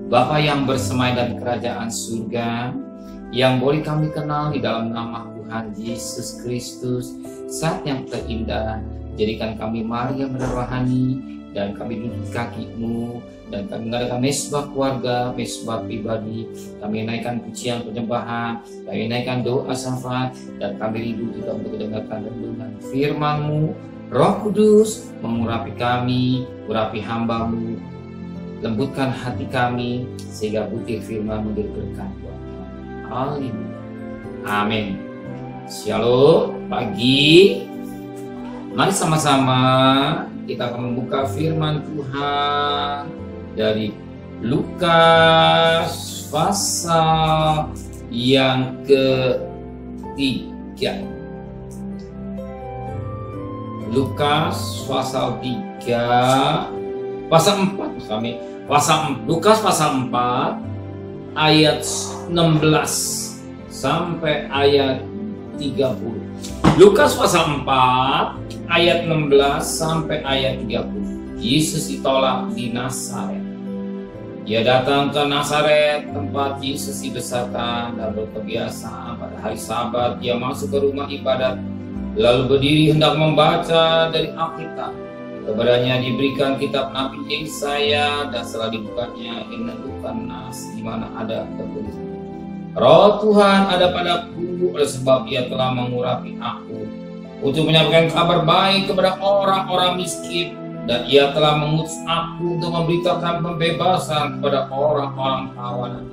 Bapa yang bersemayam di kerajaan surga, yang boleh kami kenal di dalam nama Tuhan Yesus Kristus, saat yang terindah, jadikan kami Maria menerahani, dan kami duduk di kaki-Mu, dan kami mengadakan mesbah keluarga, mesbah pribadi, kami naikkan pujian penyembahan, kami naikkan doa syafaat, dan kami rindu juga untuk mendengarkan renungan firman-Mu. Roh Kudus mengurapi kami, urapi hamba-Mu, lembutkan hati kami, sehingga butir firman menjadi berkat buat kami. Haleluya. Amin. Shalom pagi. Mari sama-sama kita akan membuka firman Tuhan dari Lukas pasal yang ketiga. Lukas pasal 3, pasal 4 kami. Lukas pasal 4 ayat 16 sampai ayat 30. Lukas pasal 4 ayat 16 sampai ayat 30. Yesus ditolak di Nazaret. Ia datang ke Nazaret, tempat Yesus dibesarkan, dan berkebiasaan pada hari Sabat ia masuk ke rumah ibadat, lalu berdiri hendak membaca dari Alkitab. Kepadanya diberikan kitab Nabi Yesaya, dan setelah dibukanya menentukan nas di mana ada tertulis, Roh Tuhan ada padaku, oleh sebab ia telah mengurapi aku untuk menyampaikan kabar baik kepada orang-orang miskin, dan ia telah mengutus aku untuk memberitakan pembebasan kepada orang-orang tawanan,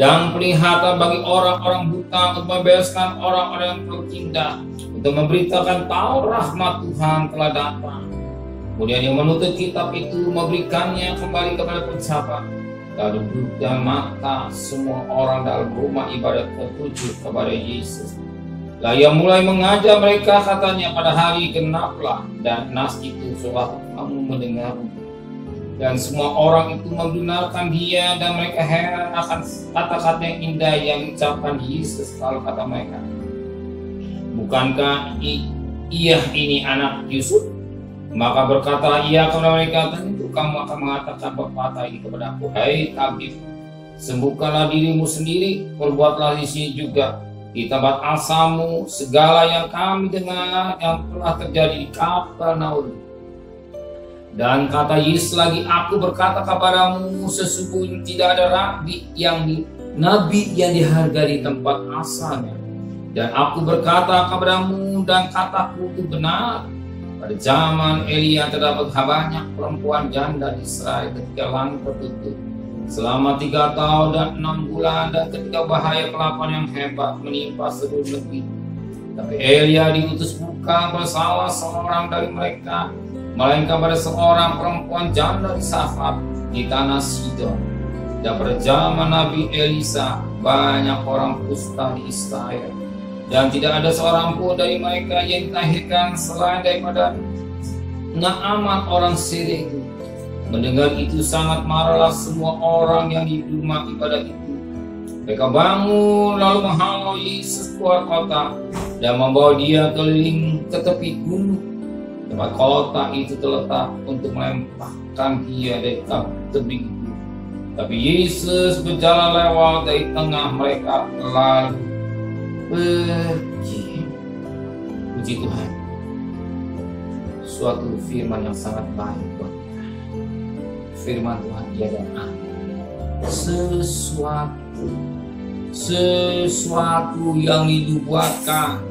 dan penglihatan bagi orang-orang buta, untuk membebaskan orang-orang yang tertindas, untuk memberitakan tahun rahmat Tuhan telah datang. Kemudian dia menutup kitab itu, memberikannya kembali kepada pencapat. Lalu duduk mata semua orang dalam rumah ibadat tertuju kepada Yesus. Lalu ia mulai mengajar mereka, katanya, pada hari genaplah dan nas itu sewaktu kamu mendengar. Dan semua orang itu membenarkan dia, dan mereka heran akan kata-kata yang indah yang diucapkan Yesus. Lalu kata mereka, bukankah ia ini anak Yusuf? Maka berkata ia kepada mereka, tentu kamu akan mengatakan pepatah ini kepadaku, hai tabib, sembuhkanlah dirimu sendiri, perbuatlah di sini juga di tempat asalmu segala yang kami dengar yang telah terjadi di Kapernaum. Dan kata Yesus lagi, aku berkata kepadamu, sesungguhnya tidak ada nabi yang dihargai di tempat asalnya. Dan aku berkata kepadamu, dan kataku itu benar, pada zaman Elia terdapat banyak perempuan janda di Israel ketika langit tertutup selama 3 tahun dan 6 bulan, dan ketika bahaya kelaparan yang hebat menimpa seluruh negeri. Tapi Elia diutus bukan pada salah seorang dari mereka, melainkan pada seorang perempuan janda di Sarfat di tanah Sidon. Dan pada zaman Nabi Elisa banyak orang kusta di Israel, dan tidak ada seorang pun dari mereka yang dilahirkan selain daripada Naaman orang Syria. Mendengar itu sangat marahlah semua orang yang di rumah ibadat itu. Mereka bangun lalu menghalau Yesus keluar kota dan membawa dia keliling ke tepi gunung tempat kota itu terletak, untuk melemparkan dia dari tebing itu. Tapi Yesus berjalan lewat dari tengah mereka lalu pergi. Puji Tuhan. Suatu firman yang sangat baik buat kita. Firman Tuhan dia dan sesuatu yang dibuatkan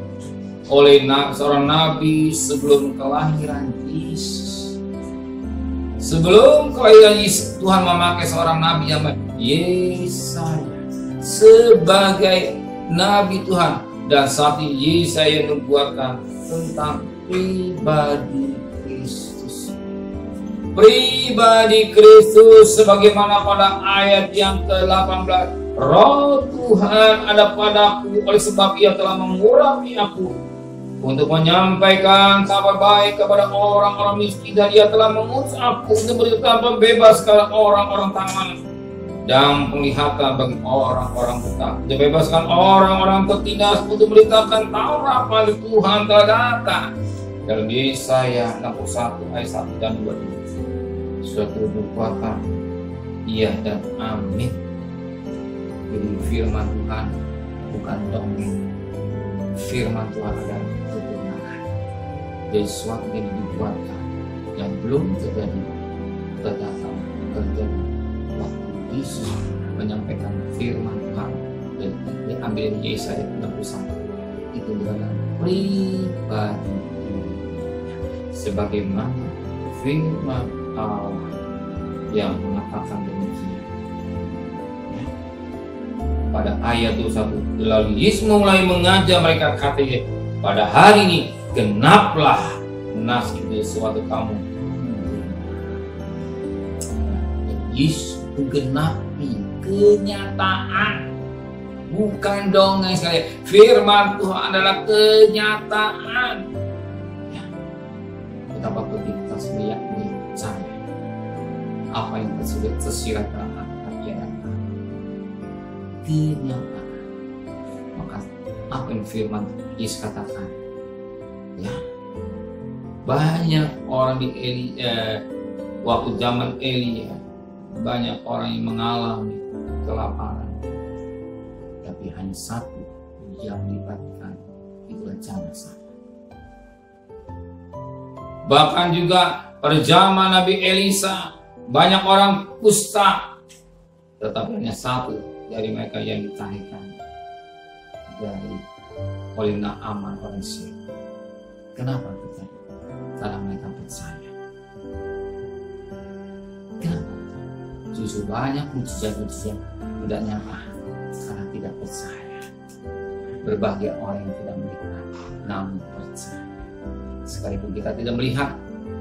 oleh seorang nabi sebelum kelahiran Yesus. Sebelum kelahiran Yesus, Tuhan memakai seorang nabi yang Yesaya sebagai nabi Tuhan, dan saat ini Yesaya membuatkan tentang pribadi Kristus. Pribadi Kristus sebagaimana pada ayat yang ke-18, Roh Tuhan ada padaku, oleh sebab ia telah mengurapi aku untuk menyampaikan kabar baik kepada orang-orang miskin, dan ia telah mengutus aku untuk memberitakan pembebaskan orang-orang tawanan, dan penglihatan bagi orang-orang buta, untuk bebaskan orang-orang tertindas, untuk memberitakan Taurat Tuhan telah datang. Dalam Yesaya 61 ayat 1 dan 2, suatu nubuatan Iya dan amin. Jadi firman Tuhan bukan dongeng. Firman Tuhan adalah kebenaran. Jadi sesuatu yang dibuatkan yang belum terjadi, tetapi terjadi waktu Yesus menyampaikan firman Tuhan dan diambil dari Yesaya 61. Itu adalah pribadi sebagaimana firman Allah yang mengatakan demikian. Pada ayat 21, lalu Yesus mulai mengajar mereka katanya, pada hari ini genaplah nas itu suatu kamu. Yesus menggenapi kenyataan, bukan dongeng sekali. Firman Tuhan adalah kenyataan. Ya. Betapa penting kita melihat saya apa yang tersirat dalam ayat kenyataan. Maka apa yang firman Yesus katakan? Ya, banyak orang di waktu zaman Elia, banyak orang yang mengalami kelaparan, tapi hanya satu yang dibagikan, itulah jana saya. Bahkan juga pada zaman Nabi Elisa, banyak orang kusta, tetapi hanya satu dari mereka yang ditahirkan dari oleh Naaman orang Syria. Kenapa terjadi? Karena mereka percaya. Kenapa? Justru banyak mujizat-mujizat tidak nyata karena tidak percaya. Berbahagia orang yang tidak melihat, namun percaya. Sekalipun kita tidak melihat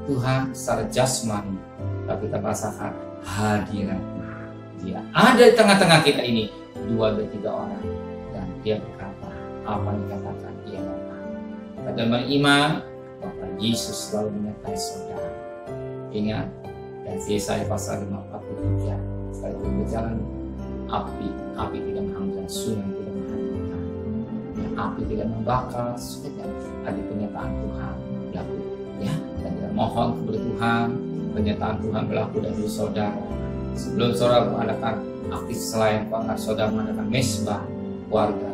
Tuhan secara jasmani, tapi kita rasakan hadirat Dia ada di tengah-tengah kita ini, 2 dan 3 orang, dan Dia berkata apa yang dikatakan Dia datang. Kita dalam beriman bahwa Yesus selalu menyertai saudara. Ingat, dan Yesaya pasal 53, sekalipun berjalan api tidak menghanguskan, sungai tidak menghanguskan, api tidak membakar, sudah ada penyataan Tuhan berlaku. Ya, dan kita mohon kepada Tuhan, penyataan Tuhan berlaku dari saudara. Sebelum saudara mengadakan aktif selain bahkan saudara mengadakan mesbah warga,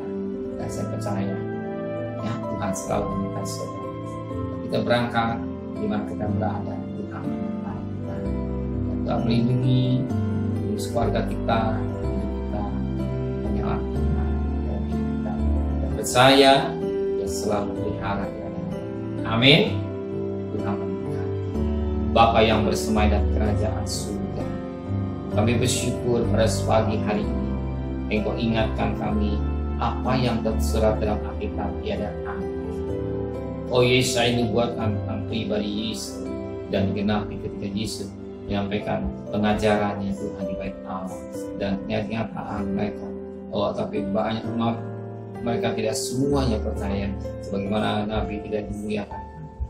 dan saya percaya ya Tuhan selalu menyertai saudara. Kita berangkat di mana kita berada, Tuhan menyertai kita. Tuhan melindungi keluarga kita, hidup kita, menyelamatkan dari kita. Dan percaya Dia selalu pelihara kita. Amin. Tuhan memberkati. Bapa yang bersemai dalam kerajaan surga, kami bersyukur pada pagi hari ini Engkau ingatkan kami apa yang tersurat dalam Alkitab tiada akhir. Oh Yesus, ini buatkan tentang pribadi Yesus dan digenapi ketika Yesus menyampaikan pengajarannya Tuhan di bait Allah dan kenyataan mereka. Oh tapi banyak umat mereka tidak semuanya percaya sebagaimana Nabi tidak dimuliakan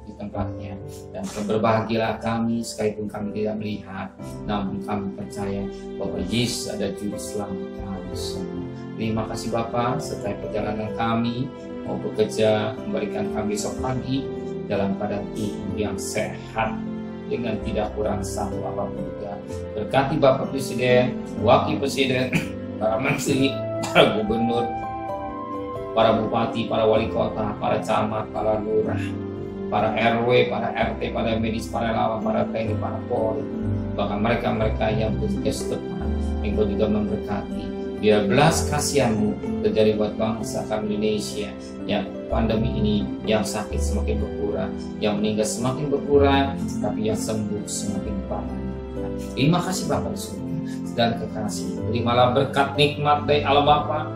di tempatnya. Dan berbahagialah kami sekalipun kami tidak melihat, namun kami percaya bahwa Yesus ada juru selamat kami semua. Terima kasih Bapa, sertai perjalanan kami mau bekerja, memberikan kami besok pagi dalam keadaan tubuh yang sehat dengan tidak kurang satu apapun juga. Berkati Bapak Presiden, Wakil Presiden, para menteri, para gubernur, para bupati, para wali kota, para camat, para lurah, para RW, para RT, para medis, para relawan, para TNI, para Polri, bahkan mereka-mereka yang bertugas tepat, Engkau juga memberkati. Biar belas kasihan-Mu terjadi buat bangsa kami Indonesia, yang pandemi ini yang sakit semakin berkurang, yang meninggal semakin berkurang, tapi yang sembuh semakin banyak. Terima kasih Bapak di surga dan kekasih. Terimalah berkat nikmat dari Allah Bapa,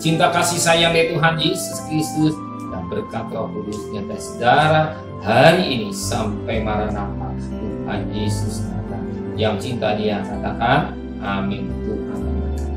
cinta kasih sayang dari Tuhan Yesus Kristus, dan berkat Roh Kudus nyata saudara hari ini sampai Maranatha Tuhan Yesus datang. Yang cinta Dia katakan amin. Tuhan memberkati.